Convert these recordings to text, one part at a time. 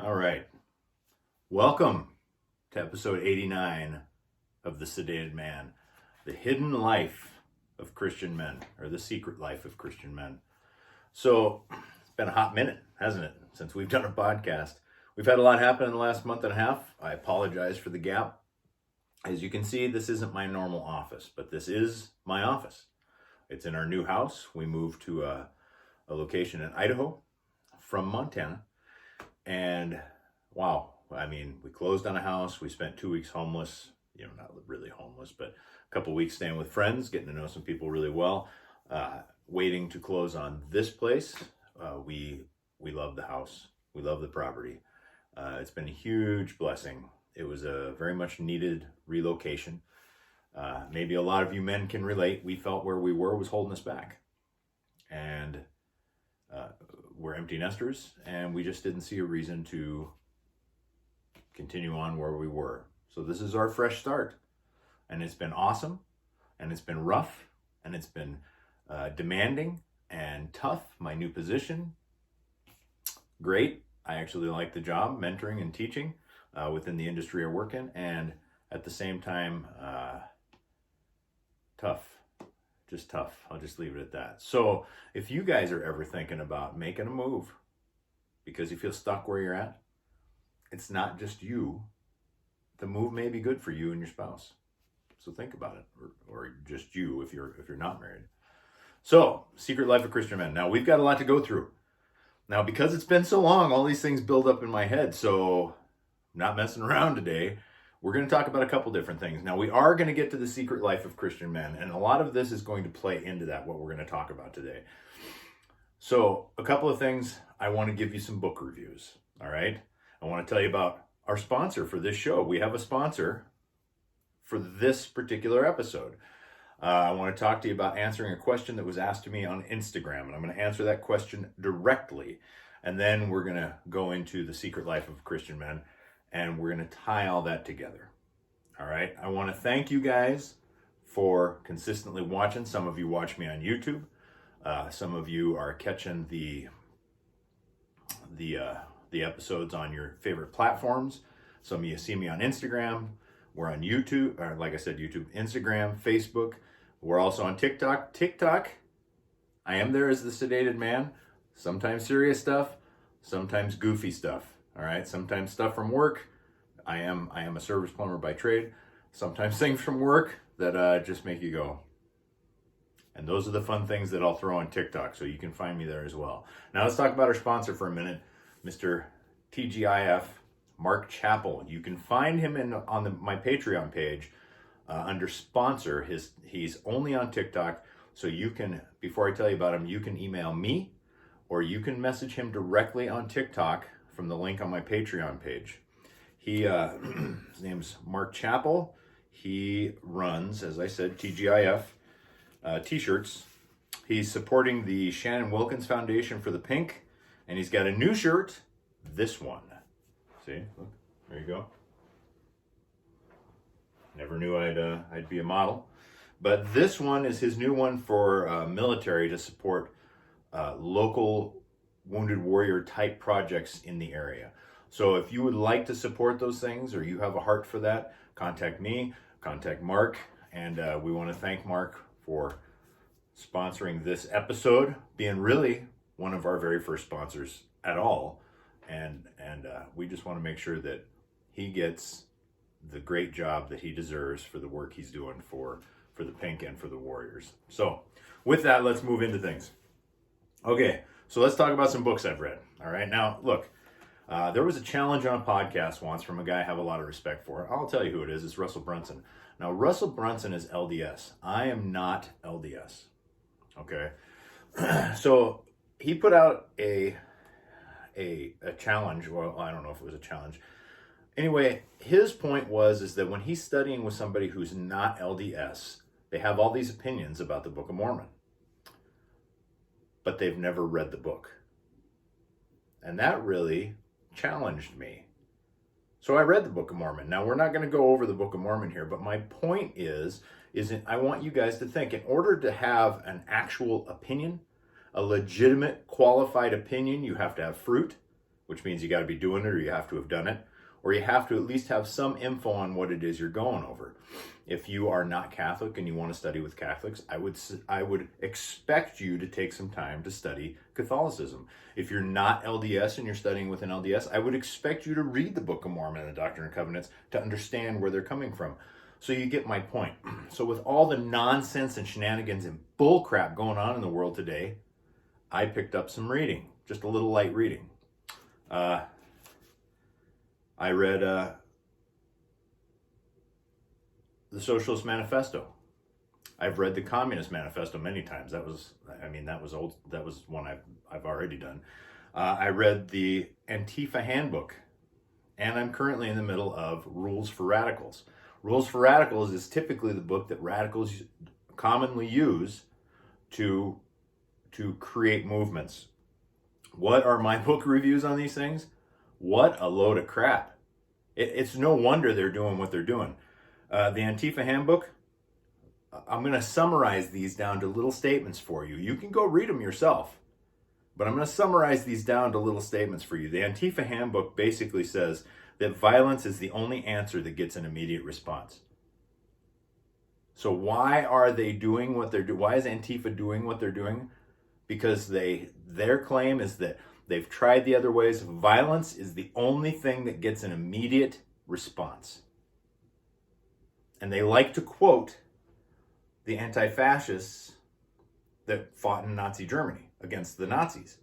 All right. Welcome to episode 89 of The Sedated Man, the hidden life of Christian men, or the secret life of Christian men. So it's been a hot minute, hasn't it, since we've done a podcast. We've had a lot happen in the last month and a half. I apologize for the gap. As you can see, this isn't my normal office, but this is my office. It's in our new house. We moved to a location in Idaho from Montana. And wow, I mean, we closed on a house. We spent 2 weeks homeless, not really homeless, but a couple weeks staying with friends, getting to know some people really well, waiting to close on this place. We love the house. We love the property. It's been a huge blessing. It was a very much needed relocation. Maybe a lot of you men can relate. We felt where we were was holding us back. And we're empty nesters, and we just didn't see a reason to continue on where we were. So this is our fresh start, and it's been awesome, and it's been rough, and it's been demanding and tough. My new position, great. I actually like the job, mentoring and teaching within the industry I work in, and at the same time, tough. Just tough. I'll just leave it at that. So if you guys are ever thinking about making a move because you feel stuck where you're at, it's not just you. The move may be good for you and your spouse. So think about it, or just you if you're not married. So, Secret Life of Christian Men. Now we've got a lot to go through. Now because it's been so long, all these things build up in my head. So I'm not messing around today. We're going to talk about a couple different things. Now, we are going to get to the secret life of Christian men, and a lot of this is going to play into that, what we're going to talk about today. So, a couple of things. I want to give you some book reviews, all right? I want to tell you about our sponsor for this show. We have a sponsor for this particular episode. I want to talk to you about answering a question that was asked to me on Instagram, and I'm going to answer that question directly, and then we're going to go into the secret life of Christian men. And we're going to tie all that together. All right. I want to thank you guys for consistently watching. Some of you watch me on YouTube. Some of you are catching the episodes on your favorite platforms. Some of you see me on Instagram. We're on YouTube, or like I said, YouTube, Instagram, Facebook. We're also on TikTok. TikTok, I am there as the Sedated Man. Sometimes serious stuff, sometimes goofy stuff. All right, sometimes stuff from work. I am a service plumber by trade. Sometimes things from work that just make you go. And those are the fun things that I'll throw on TikTok, so you can find me there as well. Now let's talk about our sponsor for a minute, Mr. TGIF, Mark Chappell. You can find him on my Patreon page under sponsor. He's only on TikTok, so you can, before I tell you about him, you can email me, or you can message him directly on TikTok from the link on my Patreon page. His name's Mark Chappell. He runs, as I said, TGIF t-shirts. He's supporting the Shannon Wilkins Foundation for the Pink, and he's got a new shirt, this one. See, look, there you go. Never knew I'd be a model, but this one is his new one for military to support local wounded warrior type projects in the area. So if you would like to support those things, or you have a heart for that, contact me, contact Mark, and we want to thank Mark for sponsoring this episode, being really one of our very first sponsors at all, and we just want to make sure that he gets the great job that he deserves for the work he's doing for the Pink and for the Warriors. So with that, let's move into things. Okay. So let's talk about some books I've read. All right. Now, look, there was a challenge on a podcast once from a guy I have a lot of respect for. I'll tell you who it is. It's Russell Brunson. Now, Russell Brunson is LDS. I am not LDS. Okay. So he put out a challenge. Well, I don't know if it was a challenge. Anyway, his point is that when he's studying with somebody who's not LDS, they have all these opinions about the Book of Mormon, but they've never read the book. And that really challenged me. So I read the Book of Mormon. Now, we're not going to go over the Book of Mormon here, but my point is I want you guys to think, in order to have an actual opinion, a legitimate, qualified opinion, you have to have fruit, which means you got to be doing it or you have to have done it, or you have to at least have some info on what it is you're going over. If you are not Catholic and you want to study with Catholics, I would expect you to take some time to study Catholicism. If you're not LDS and you're studying with an LDS, I would expect you to read the Book of Mormon and the Doctrine and Covenants to understand where they're coming from. So you get my point. So with all the nonsense and shenanigans and bullcrap going on in the world today, I picked up some reading, just a little light reading. I read the Socialist Manifesto. I've read the Communist Manifesto many times. That was old. That was one I've already done. I read the Antifa Handbook, and I'm currently in the middle of Rules for Radicals. Rules for Radicals is typically the book that radicals commonly use to create movements. What are my book reviews on these things? What a load of crap. It's no wonder they're doing what they're doing. The Antifa Handbook, I'm going to summarize these down to little statements for you. You can go read them yourself, but I'm going to summarize these down to little statements for you. The Antifa Handbook basically says that violence is the only answer that gets an immediate response. So why are they doing what they're doing? Why is Antifa doing what they're doing? Because their claim is that they've tried the other ways. Violence is the only thing that gets an immediate response. And they like to quote the anti-fascists that fought in Nazi Germany against the Nazis.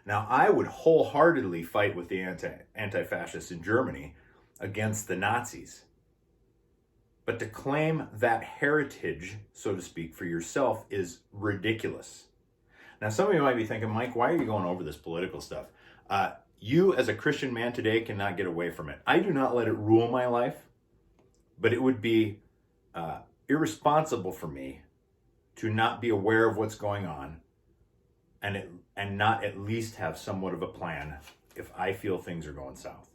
Now, I would wholeheartedly fight with the anti-fascists in Germany against the Nazis. But to claim that heritage, so to speak, for yourself is ridiculous. Now, some of you might be thinking, Mike, why are you going over this political stuff? You, as a Christian man today, cannot get away from it. I do not let it rule my life, but it would be irresponsible for me to not be aware of what's going on and not at least have somewhat of a plan if I feel things are going south.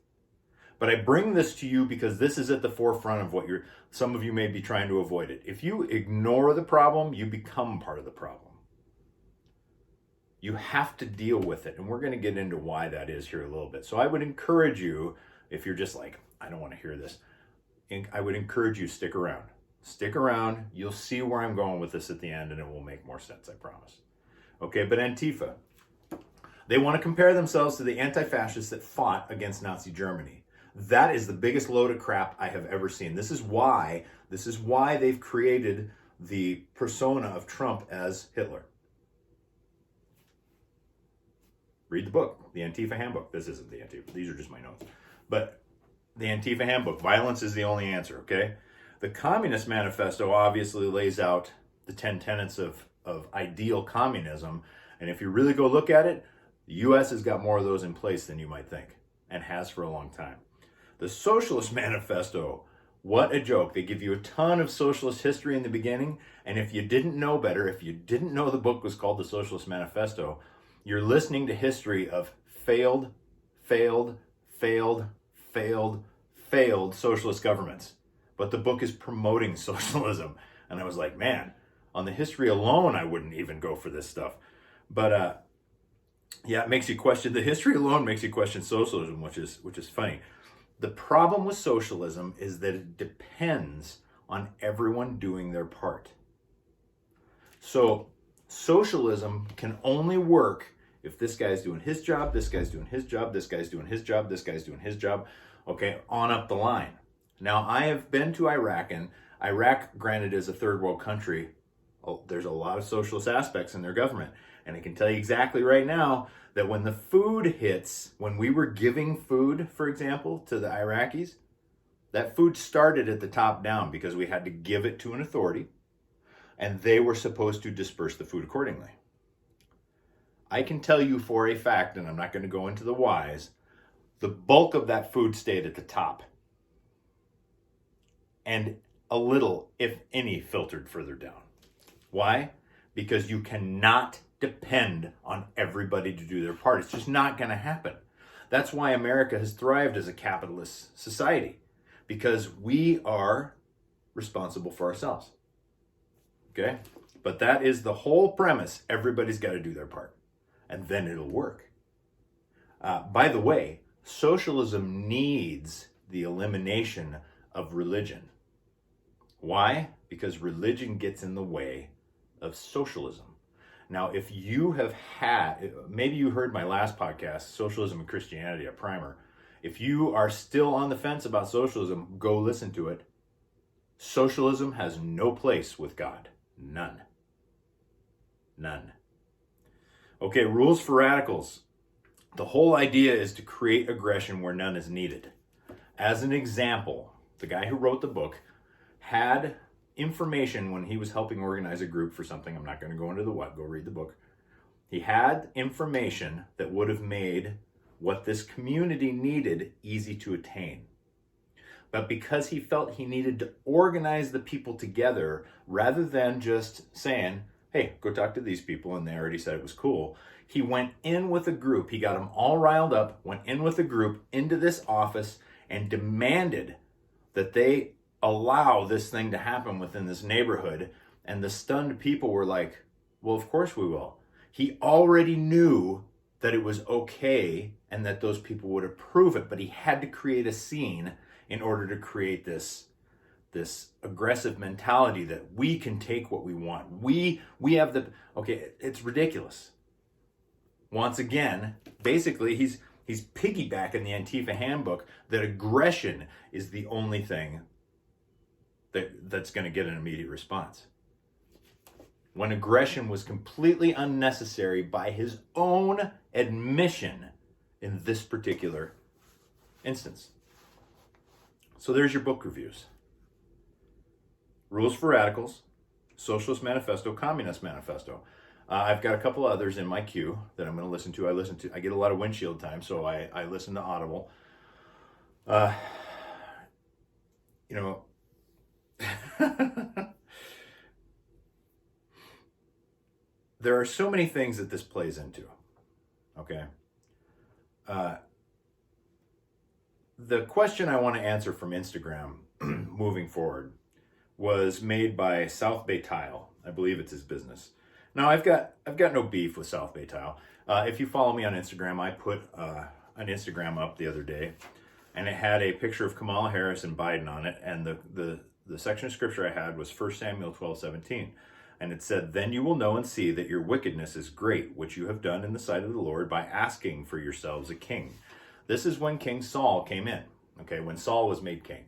But I bring this to you because this is at the forefront of what some of you may be trying to avoid it. If you ignore the problem, you become part of the problem. You have to deal with it, and we're going to get into why that is here a little bit. So I would encourage you, if you're just like, I don't want to hear this, I would encourage you to stick around. Stick around. You'll see where I'm going with this at the end, and it will make more sense, I promise. Okay, but Antifa, they want to compare themselves to the anti-fascists that fought against Nazi Germany. That is the biggest load of crap I have ever seen. This is why they've created the persona of Trump as Hitler. Read the book, the Antifa Handbook. This isn't the Antifa. These are just my notes. But the Antifa Handbook, violence is the only answer, okay? The Communist Manifesto obviously lays out the 10 tenets of ideal communism. And if you really go look at it, the U.S. has got more of those in place than you might think, and has for a long time. The Socialist Manifesto, what a joke. They give you a ton of socialist history in the beginning, and if you didn't know better, if you didn't know the book was called the Socialist Manifesto, you're listening to history of failed socialist governments. But the book is promoting socialism. And I was like, man, on the history alone, I wouldn't even go for this stuff. But yeah, it makes you question, the history alone makes you question socialism, which is funny. The problem with socialism is that it depends on everyone doing their part. So socialism can only work if this guy's doing his job, this guy's doing his job, this guy's doing his job, this guy's doing his job, okay, on up the line. Now, I have been to Iraq, and Iraq, granted, is a third world country. There's a lot of socialist aspects in their government. And I can tell you exactly right now that when the food hits, when we were giving food, for example, to the Iraqis, that food started at the top down because we had to give it to an authority, and they were supposed to disperse the food accordingly. I can tell you for a fact, and I'm not going to go into the whys, the bulk of that food stayed at the top. And a little, if any, filtered further down. Why? Because you cannot depend on everybody to do their part. It's just not going to happen. That's why America has thrived as a capitalist society, because we are responsible for ourselves. Okay? But that is the whole premise. Everybody's got to do their part, and then it'll work. By the way, socialism needs the elimination of religion. Why? Because religion gets in the way of socialism. Now, if you have had, maybe you heard my last podcast, Socialism and Christianity, a primer. If you are still on the fence about socialism, go listen to it. Socialism has no place with God. None. None. Okay, rules for radicals. The whole idea is to create aggression where none is needed. As an example, the guy who wrote the book had information when he was helping organize a group for something. I'm not going to go into the what, go read the book. He had information that would have made what this community needed easy to attain. But because he felt he needed to organize the people together rather than just saying, hey, go talk to these people, and they already said it was cool, he went in with a group. He got them all riled up, went in with a group into this office and demanded that they allow this thing to happen within this neighborhood. And the stunned people were like, well, of course we will. He already knew that it was okay and that those people would approve it, but he had to create a scene in order to create this aggressive mentality that we can take what we want. We have the, okay, it's ridiculous. Once again, basically he's piggybacking the Antifa handbook that aggression is the only thing that's going to get an immediate response. When aggression was completely unnecessary by his own admission in this particular instance. So there's your book reviews. Rules for Radicals, Socialist Manifesto, Communist Manifesto. I've got a couple others in my queue that I'm going to listen to. I get a lot of windshield time, so I listen to Audible. There are so many things that this plays into, okay? The question I want to answer from Instagram moving forward was made by South Bay Tile. I believe it's his business. Now, I've got no beef with South Bay Tile. If you follow me on Instagram, I put an Instagram up the other day, and it had a picture of Kamala Harris and Biden on it, and the section of scripture I had was 1 Samuel 12:17. And it said, then you will know and see that your wickedness is great, which you have done in the sight of the Lord by asking for yourselves a king. This is when King Saul came in, okay, when Saul was made king.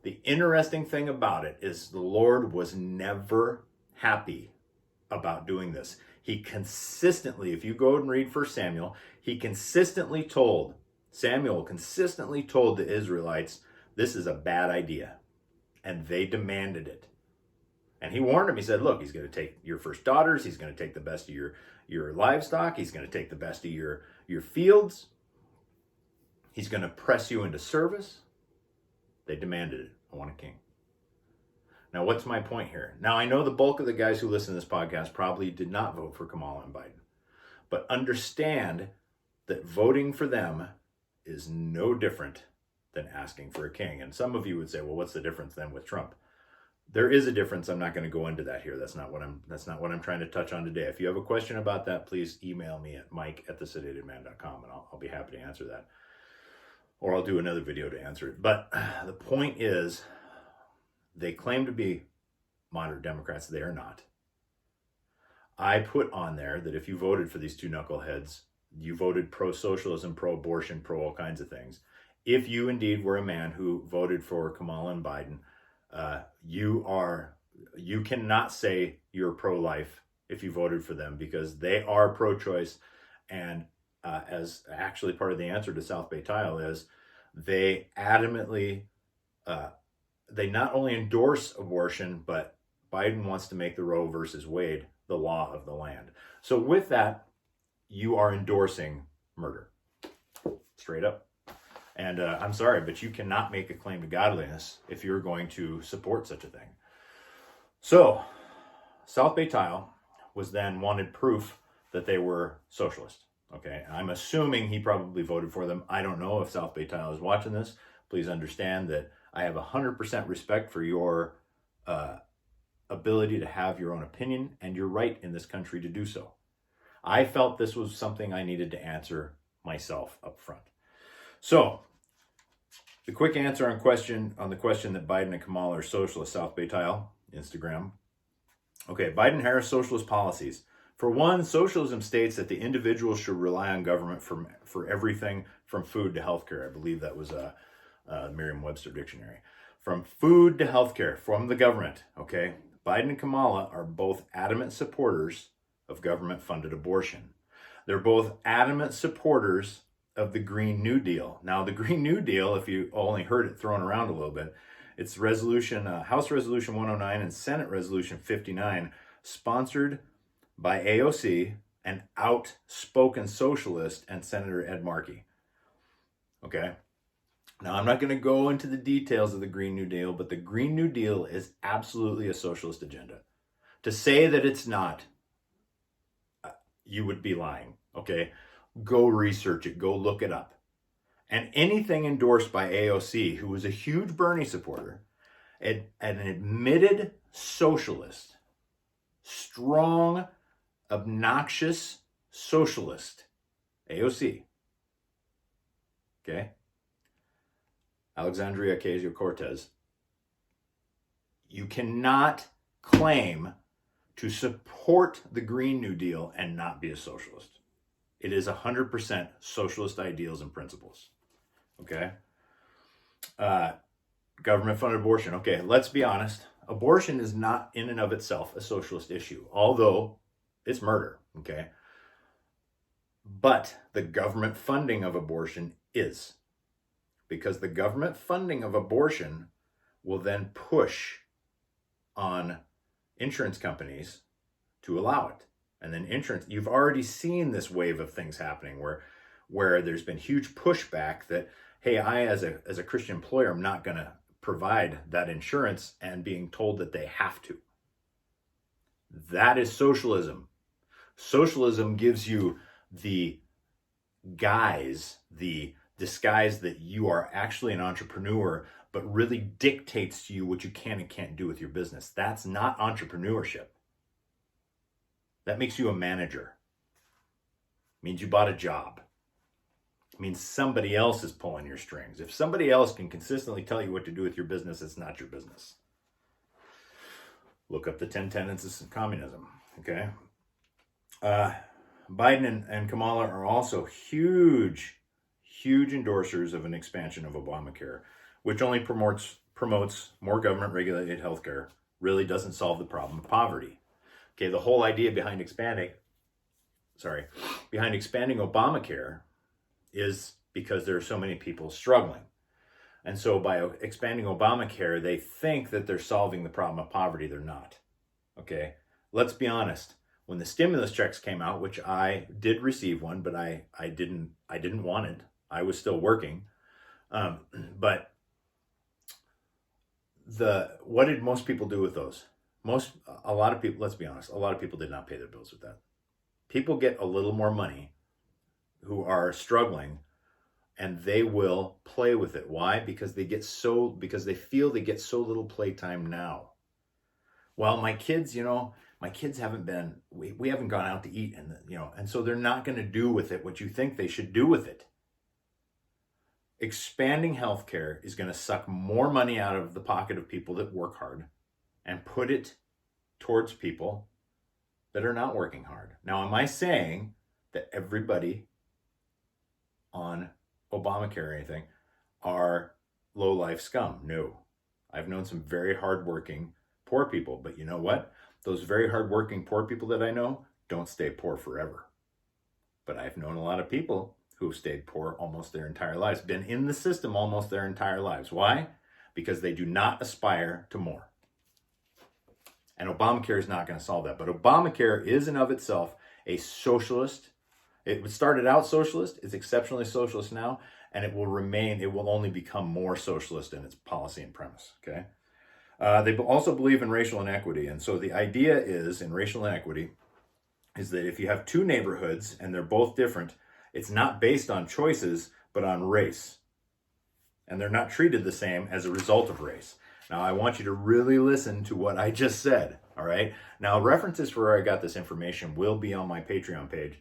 The interesting thing about it is the Lord was never happy about doing this. He consistently, if you go and read 1 Samuel, Samuel consistently told the Israelites, this is a bad idea. And they demanded it. And he warned him. He said, look, he's going to take your first daughters. He's going to take the best of your livestock. He's going to take the best of your fields. He's going to press you into service. They demanded it. I want a king. Now, what's my point here? Now, I know the bulk of the guys who listen to this podcast probably did not vote for Kamala and Biden. But understand that voting for them is no different than asking for a king. And some of you would say, well, what's the difference then with Trump? There is a difference. I'm not going to go into that here. That's not what I'm trying to touch on today. If you have a question about that, please email me at mike@thesedatedman.com, and I'll be happy to answer that. Or I'll do another video to answer it. But the point is, they claim to be moderate Democrats. They are not. I put on there that if you voted for these two knuckleheads, you voted pro-socialism, pro-abortion, pro all kinds of things. If you indeed were a man who voted for Kamala and Biden, you cannot say you're pro-life if you voted for them, because they are pro-choice. And as actually part of the answer to South Bay Tile is, they adamantly, they not only endorse abortion, but Biden wants to make the Roe versus Wade the law of the land. So with that, you are endorsing murder, straight up. And I'm sorry, but you cannot make a claim to godliness if you're going to support such a thing. So South Bay Tile was then wanted proof that they were socialist. Okay, I'm assuming he probably voted for them. I don't know if South Bay Tile is watching this. Please understand that I have 100% respect for your ability to have your own opinion, and you're right in this country to do so. I felt this was something I needed to answer myself up front. So the quick answer on the question that Biden and Kamala are socialist, South Bay Tile, Instagram. Okay, Biden-Harris socialist policies. For one, socialism states that the individual should rely on government for everything from food to healthcare. I believe that was a Merriam-Webster dictionary. From food to healthcare, from the government, okay? Biden and Kamala are both adamant supporters of government-funded abortion. They're both adamant supporters of the Green New Deal. Now, the Green New Deal, if you only heard it thrown around a little bit, it's House Resolution 109 and Senate Resolution 59, sponsored by AOC, an outspoken socialist, and Senator Ed Markey. Okay? Now, I'm not going to go into the details of the Green New Deal, but the Green New Deal is absolutely a socialist agenda. To say that it's not, you would be lying, okay? Go research it. Go look it up. And anything endorsed by AOC, who was a huge Bernie supporter, an admitted socialist, strong, obnoxious socialist, AOC, okay? Alexandria Ocasio-Cortez, you cannot claim to support the Green New Deal and not be a socialist. It is 100% socialist ideals and principles. Okay? Government-funded abortion. Okay, let's be honest. Abortion is not in and of itself a socialist issue, although it's murder. Okay? But the government funding of abortion is. Because the government funding of abortion will then push on insurance companies to allow it. And then insurance, you've already seen this wave of things happening where there's been huge pushback that, hey, I as a Christian employer, I'm not going to provide that insurance, and being told that they have to. That is socialism. Socialism gives you the disguise that you are actually an entrepreneur, but really dictates to you what you can and can't do with your business. That's not entrepreneurship. That makes you a manager. It means you bought a job. It means somebody else is pulling your strings. If somebody else can consistently tell you what to do with your business, it's not your business. Look up the 10 tenets of communism, okay? Biden and Kamala are also huge endorsers of an expansion of Obamacare, which only promotes more government-regulated healthcare, really doesn't solve the problem of poverty. Okay, the whole idea behind expanding Obamacare is because there are so many people struggling. And so by expanding Obamacare, they think that they're solving the problem of poverty. They're not. Okay, let's be honest. When the stimulus checks came out, which I did receive one, but I didn't want it. I was still working. But what did most people do with those? A lot of people, let's be honest, a lot of people did not pay their bills with that. People get a little more money who are struggling, and they will play with it. Why? Because they feel they get so little playtime now. Well, my kids haven't been, we haven't gone out to eat, and so they're not going to do with it what you think they should do with it. Expanding healthcare is going to suck more money out of the pocket of people that work hard and put it towards people that are not working hard. Now, am I saying that everybody on Obamacare or anything are low-life scum? No. I've known some very hardworking poor people, but you know what? Those very hardworking poor people that I know don't stay poor forever. But I've known a lot of people who have stayed poor almost their entire lives, been in the system almost their entire lives. Why? Because they do not aspire to more. And Obamacare is not going to solve that. But Obamacare is in of itself a socialist. It started out socialist. It's exceptionally socialist now. And it will only become more socialist in its policy and premise. Okay. They also believe in racial inequity. And so the idea is, in racial inequity, is that if you have two neighborhoods and they're both different, it's not based on choices, but on race. And they're not treated the same as a result of race. Now, I want you to really listen to what I just said, all right? Now, references for where I got this information will be on my Patreon page.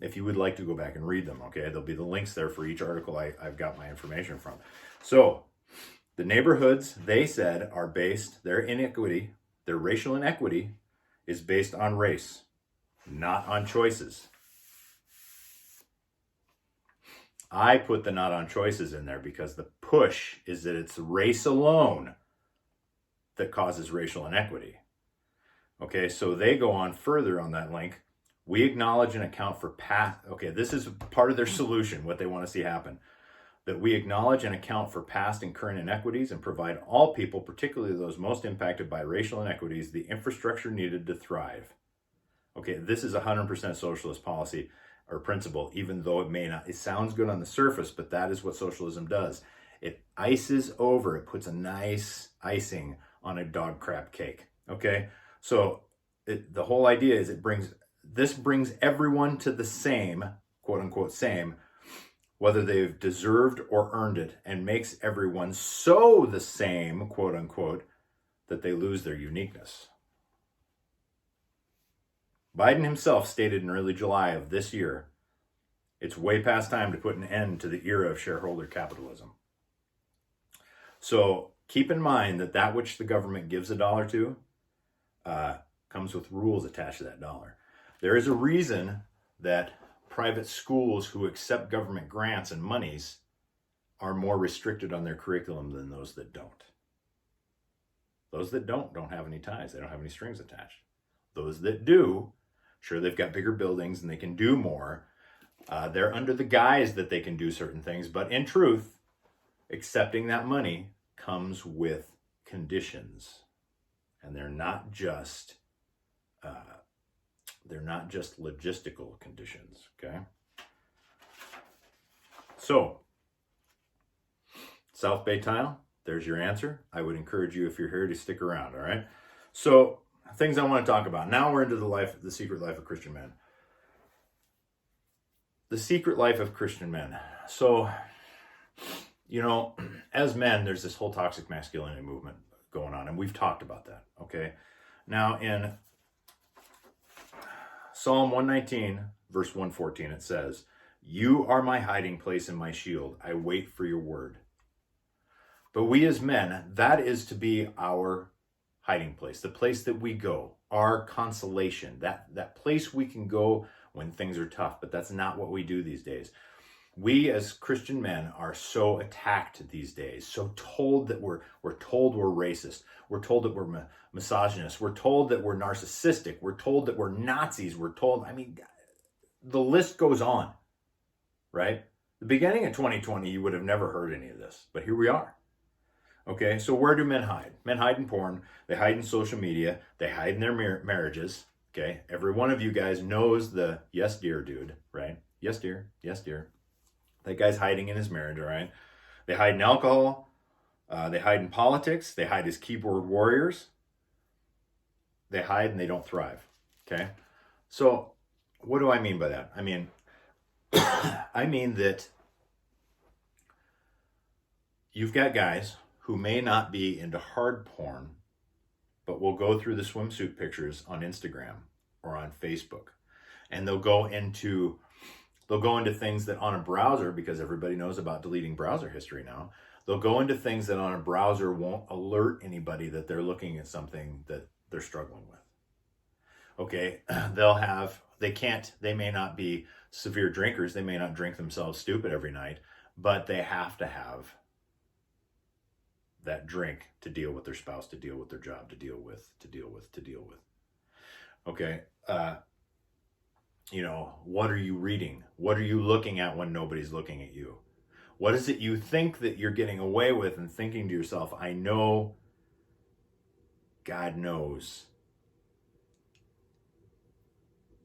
if you would like to go back and read them, okay? There'll be the links there for each article I've got my information from. So the neighborhoods, they said, are based, their inequity, their racial inequity is based on race, not on choices. I put the not on choices in there because the push is that it's race alone that causes racial inequity. Okay, so they go on further on that link. We acknowledge and account for past, okay, this is part of their solution, what they want to see happen. That we acknowledge and account for past and current inequities and provide all people, particularly those most impacted by racial inequities, the infrastructure needed to thrive. Okay, this is 100% socialist policy or principle, even though it may not, it sounds good on the surface, but that is what socialism does. It ices over, it puts a nice icing on a dog crap cake, okay? So the whole idea is this brings everyone to the same, quote unquote, same, whether they've deserved or earned it, and makes everyone so the same, quote unquote, that they lose their uniqueness. Biden himself stated in early July of this year, it's way past time to put an end to the era of shareholder capitalism. So keep in mind that which the government gives a dollar to comes with rules attached to that dollar. There is a reason that private schools who accept government grants and monies are more restricted on their curriculum than those that don't. Those that don't have any ties. They don't have any strings attached. Those that do, sure, they've got bigger buildings and they can do more. They're under the guise that they can do certain things, but in truth, accepting that money comes with conditions, and they're not just logistical conditions. Okay. So, South Bay Tile, there's your answer. I would encourage you, if you're here, to stick around. All right. So, things I want to talk about. Now we're into the secret life of Christian men. The secret life of Christian men. So, as men, there's this whole toxic masculinity movement going on, and we've talked about that, okay? Now, in Psalm 119, verse 114, it says, "You are my hiding place and my shield. I wait for your word." But we as men, that is to be our hiding place, the place that we go, our consolation, that place we can go when things are tough, but that's not what we do these days. We as Christian men are so attacked these days, so told that we're told we're racist, we're told that we're misogynist, we're told that we're narcissistic, we're told that we're Nazis, we're told, the list goes on, right? The beginning of 2020, you would have never heard any of this, but here we are. Okay, so where do men hide? Men hide in porn, they hide in social media, they hide in their marriages, okay? Every one of you guys knows the yes dear dude, right? Yes dear, yes dear. That guy's hiding in his marriage, all right? They hide in alcohol, they hide in politics, they hide as keyboard warriors. They hide and they don't thrive, okay? So what do I mean by that? I mean that you've got guys who may not be into hard porn, but will go through the swimsuit pictures on Instagram or on Facebook. And they'll go into things that on a browser, because everybody knows about deleting browser history now, they'll go into things that on a browser won't alert anybody that they're looking at something that they're struggling with. Okay, they may not be severe drinkers, they may not drink themselves stupid every night, but they have to have that drink to deal with their spouse, to deal with their job, to deal with. Okay, what are you reading? What are you looking at when nobody's looking at you? What is it you think that you're getting away with and thinking to yourself, I know, God knows,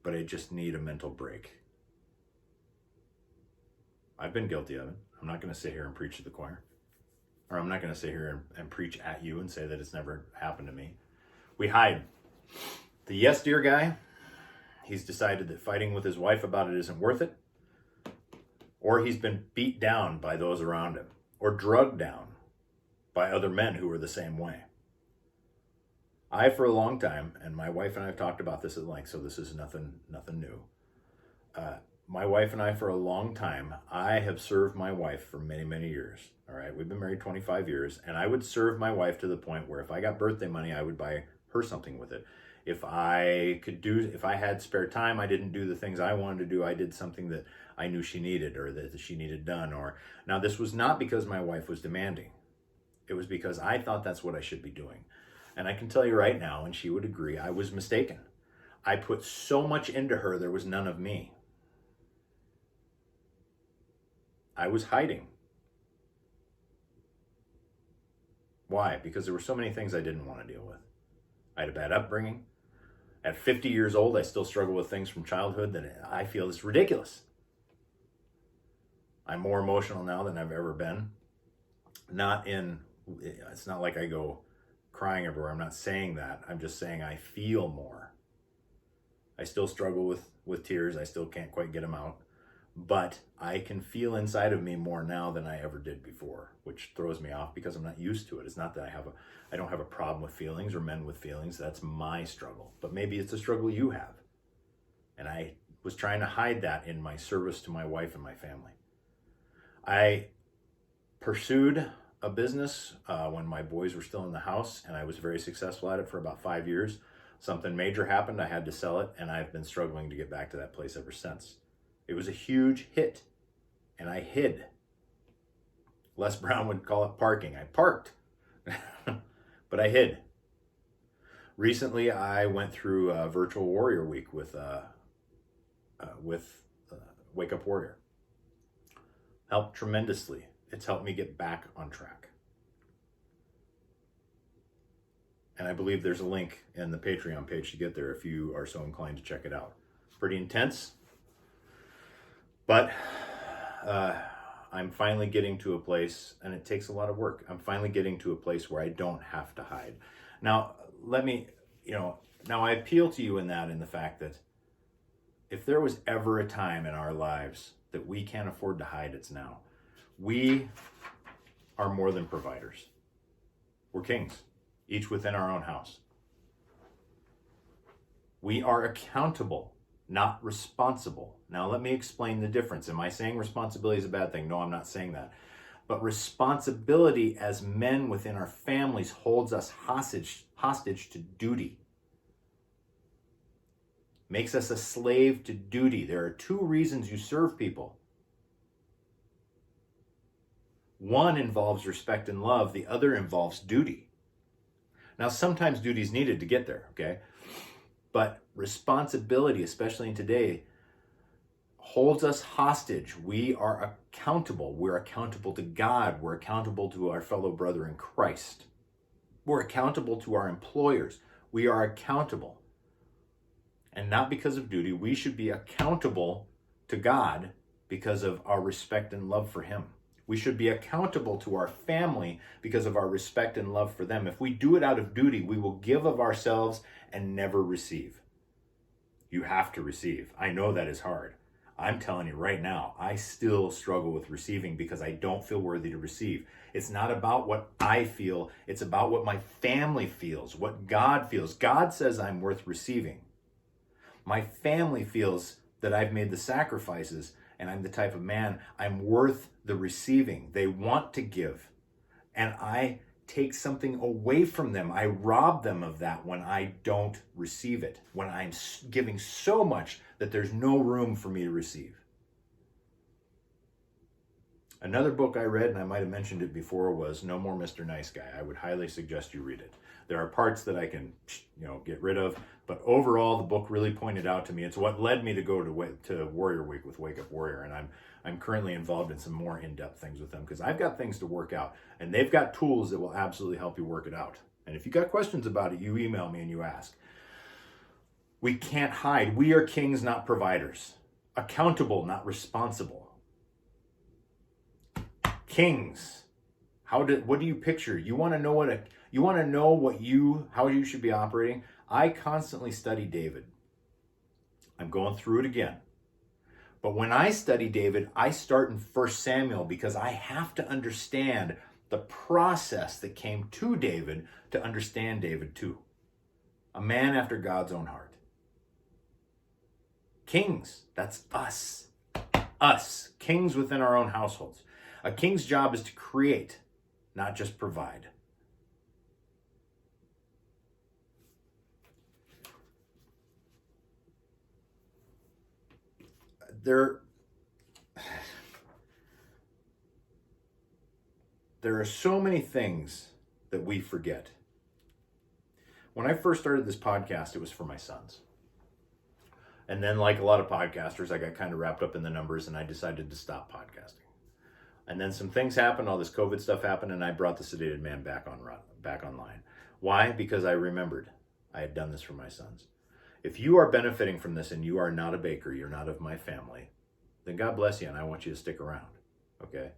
but I just need a mental break. I've been guilty of it. I'm not going to sit here and preach to the choir. Or I'm not going to sit here and preach at you and say that it's never happened to me. We hide. The yes dear guy, he's decided that fighting with his wife about it isn't worth it. Or he's been beat down by those around him. Or drugged down by other men who are the same way. I, for a long time, and my wife and I have talked about this at length, so this is nothing new. my wife and I for a long time, I have served my wife for many, many years. All right. We've been married 25 years, and I would serve my wife to the point where if I got birthday money, I would buy her something with it. If I had spare time, I didn't do the things I wanted to do. I did something that I knew she needed or that she needed done. Or now this was not because my wife was demanding. It was because I thought that's what I should be doing. And I can tell you right now, and she would agree, I was mistaken. I put so much into her, there was none of me. I was hiding. Why? Because there were so many things I didn't want to deal with. I had a bad upbringing. At 50 years old, I still struggle with things from childhood that I feel is ridiculous. I'm more emotional now than I've ever been. It's not like I go crying everywhere. I'm not saying that. I'm just saying I feel more. I still struggle with tears. I still can't quite get them out. But I can feel inside of me more now than I ever did before, which throws me off because I'm not used to it. It's not that I don't have a problem with feelings or men with feelings. That's my struggle. But maybe it's a struggle you have. And I was trying to hide that in my service to my wife and my family. I pursued a business when my boys were still in the house, and I was very successful at it for about 5 years. Something major happened. I had to sell it, and I've been struggling to get back to that place ever since. It was a huge hit, and I hid. Les Brown would call it parking. I parked, but I hid. Recently, I went through a virtual warrior week with Wake Up Warrior. Helped tremendously. It's helped me get back on track. And I believe there's a link in the Patreon page to get there if you are so inclined to check it out. Pretty intense. But I'm finally getting to a place, and it takes a lot of work. I'm finally getting to a place where I don't have to hide. Now, now I appeal to you in the fact that if there was ever a time in our lives that we can't afford to hide, it's now. We are more than providers. We're kings, each within our own house. We are accountable, not responsible. Now, let me explain the difference. Am I saying responsibility is a bad thing? No, I'm not saying that. But responsibility as men within our families holds us hostage to duty. Makes us a slave to duty. There are two reasons you serve people. One involves respect and love. The other involves duty. Now, sometimes duty is needed to get there, okay? But responsibility, especially in today, holds us hostage. We are accountable. We're accountable to God. We're accountable to our fellow brother in Christ. We're accountable to our employers. We are accountable. And not because of duty. We should be accountable to God because of our respect and love for Him. We should be accountable to our family because of our respect and love for them. If we do it out of duty, we will give of ourselves and never receive. You have to receive. I know that is hard. I'm telling you right now, I still struggle with receiving because I don't feel worthy to receive. It's not about what I feel. It's about what my family feels, what God feels. God says I'm worth receiving. My family feels that I've made the sacrifices and I'm the type of man, I'm worth the receiving. They want to give. And I take something away from them. I rob them of that when I don't receive it. When I'm giving so much that there's no room for me to receive. Another book I read, and I might have mentioned it before, was No More Mr. Nice Guy. I would highly suggest you read it. There are parts that I can, get rid of, but overall, the book really pointed out to me. It's what led me to go to Warrior Week with Wake Up Warrior, and I'm currently involved in some more in-depth things with them because I've got things to work out, and they've got tools that will absolutely help you work it out. And if you got questions about it, you email me and you ask. We can't hide. We are kings, not providers. Accountable, not responsible. Kings. What do you picture? You want to know how you should be operating? I constantly study David. I'm going through it again. But when I study David, I start in 1 Samuel because I have to understand the process that came to David to understand David too. A man after God's own heart. Kings, that's us. Us, kings within our own households. A king's job is to create, not just provide. There are so many things that we forget. When I first started this podcast, it was for my sons. And then, like a lot of podcasters, I got kind of wrapped up in the numbers and I decided to stop podcasting. And then some things happened, all this COVID stuff happened, and I brought the Sedated Man back online. Why? Because I remembered I had done this for my sons. If you are benefiting from this and you are not a baker, you're not of my family, then God bless you and I want you to stick around, okay?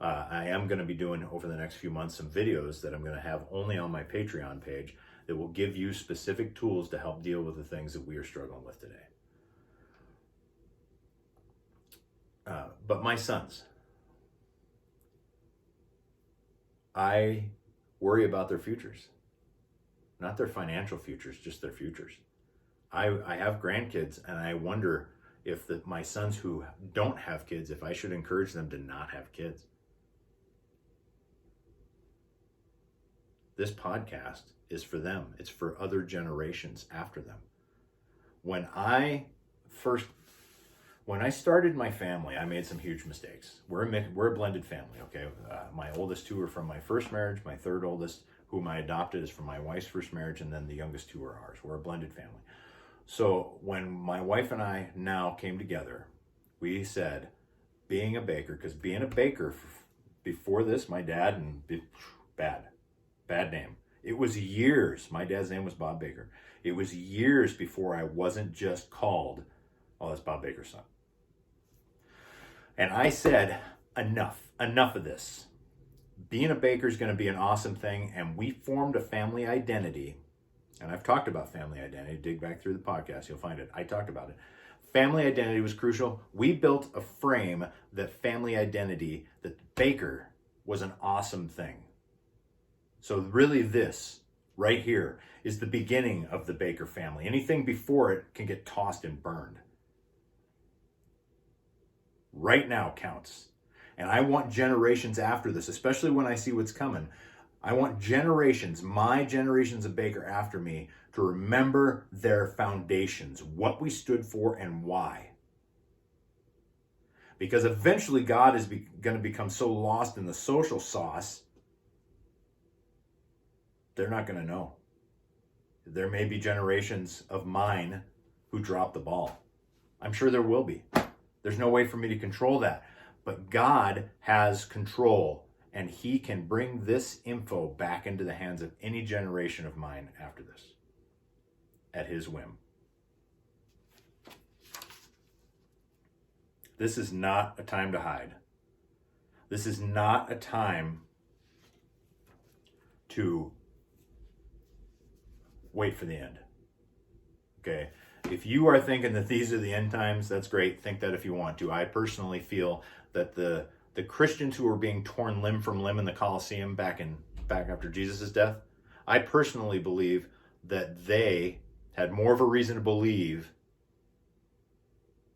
I am going to be doing over the next few months some videos that I'm going to have only on my Patreon page that will give you specific tools to help deal with the things that we are struggling with today. But my sons, I worry about their futures, not their financial futures, just their futures. I have grandkids, and I wonder if my sons who don't have kids, if I should encourage them to not have kids. This podcast is for them. It's for other generations after them. When I started my family, I made some huge mistakes. We're a blended family, okay? My oldest two are from my first marriage. My third oldest, whom I adopted, is from my wife's first marriage, and then the youngest two are ours. We're a blended family. So when my wife and I now came together, we said, being a baker, because being a baker, before this, my dad, and bad name. It was years, my dad's name was Bob Baker. It was years before I wasn't just called, oh, that's Bob Baker's son. And I said, enough of this. Being a baker is going to be an awesome thing, and we formed a family identity. And I've talked about family identity. Dig back through the podcast, you'll find it. I talked about it. Family identity was crucial. We built a frame that family identity, that baker was an awesome thing. So really this right here is the beginning of the Baker family. Anything before it can get tossed and burned. Right now counts. And I want generations after this, especially when I see what's coming. I want generations, my generations of Baker after me, to remember their foundations, what we stood for and why. Because eventually God is going to become so lost in the social sauce, they're not going to know. There may be generations of mine who drop the ball. I'm sure there will be. There's no way for me to control that. But God has control, and he can bring this info back into the hands of any generation of mine after this, at his whim. This is not a time to hide. This is not a time to wait for the end. Okay? If you are thinking that these are the end times, that's great. Think that if you want to. I personally feel that the Christians who were being torn limb from limb in the Colosseum back after Jesus' death, I personally believe that they had more of a reason to believe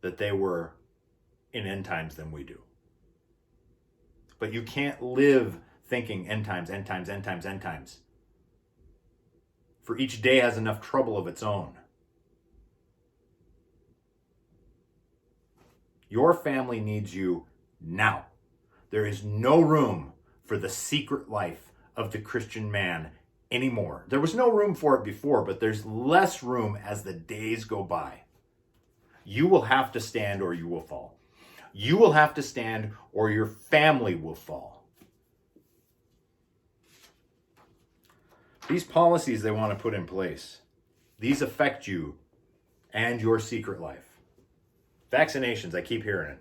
that they were in end times than we do. But you can't live thinking end times, end times, end times, end times. For each day has enough trouble of its own. Your family needs you now. There is no room for the secret life of the Christian man anymore. There was no room for it before, but there's less room as the days go by. You will have to stand or you will fall. You will have to stand or your family will fall. These policies they want to put in place, these affect you and your secret life. Vaccinations, I keep hearing it.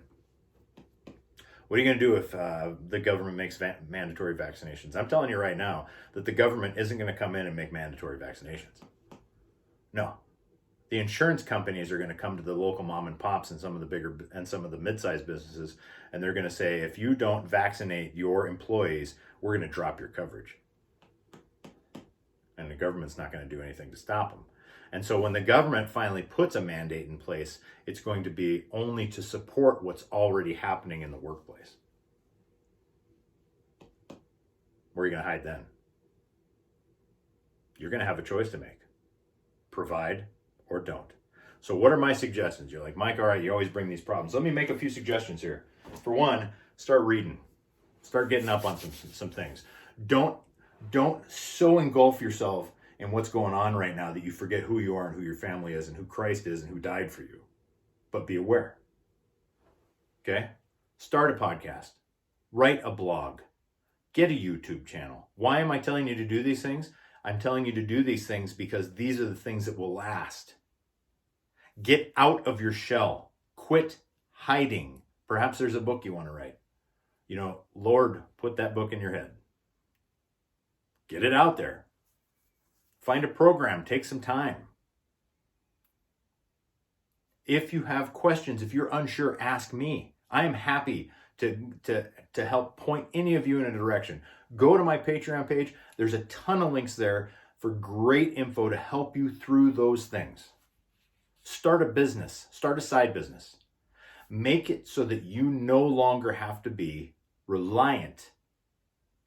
What are you going to do if the government makes mandatory vaccinations? I'm telling you right now that the government isn't going to come in and make mandatory vaccinations. No. The insurance companies are going to come to the local mom and pops and some of the bigger and some of the mid-sized businesses, and they're going to say, if you don't vaccinate your employees, we're going to drop your coverage. And the government's not going to do anything to stop them. And so when the government finally puts a mandate in place, it's going to be only to support what's already happening in the workplace. Where are you going to hide then? You're going to have a choice to make. Provide or don't. So what are my suggestions? You're like, Mike, all right, you always bring these problems. Let me make a few suggestions here. For one, start reading. Start getting up on some things. Don't so engulf yourself in what's going on right now that you forget who you are and who your family is and who Christ is and who died for you. But be aware. Okay? Start a podcast. Write a blog. Get a YouTube channel. Why am I telling you to do these things? I'm telling you to do these things because these are the things that will last. Get out of your shell. Quit hiding. Perhaps there's a book you want to write. You know, Lord, put that book in your head. Get it out there. Find a program. Take some time. If you have questions, if you're unsure, ask me. I am happy to help point any of you in a direction. Go to my Patreon page. There's a ton of links there for great info to help you through those things. Start a business. Start a side business. Make it so that you no longer have to be reliant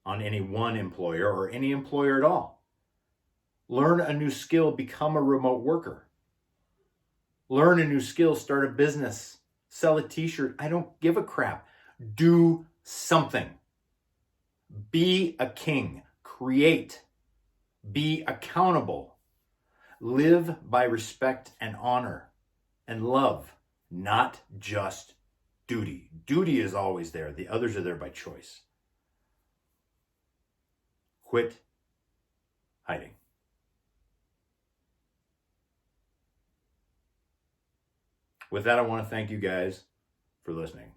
on any one employer or any employer at all. Learn a new skill. Become a remote worker. Learn a new skill. Start a business. Sell a t-shirt. I don't give a crap. Do something. Be a king. Create. Be accountable. Live by respect and honor and love, not just duty. Duty is always there. The others are there by choice. Quit hiding. With that, I want to thank you guys for listening.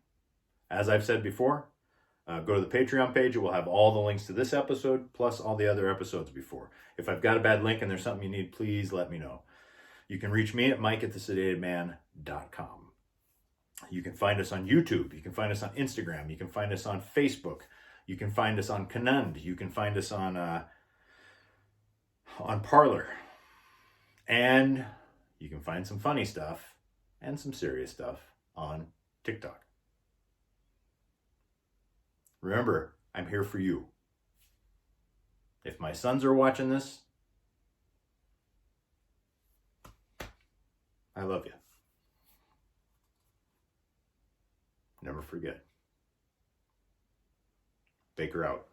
As I've said before, go to the Patreon page. It will have all the links to this episode, plus all the other episodes before. If I've got a bad link and there's something you need, please let me know. You can reach me at mike@thesedatedman.com. You can find us on YouTube. You can find us on Instagram. You can find us on Facebook. You can find us on Canund. You can find us on Parler. And you can find some funny stuff and some serious stuff on TikTok. Remember, I'm here for you. If my sons are watching this, I love you. Never forget. Baker out.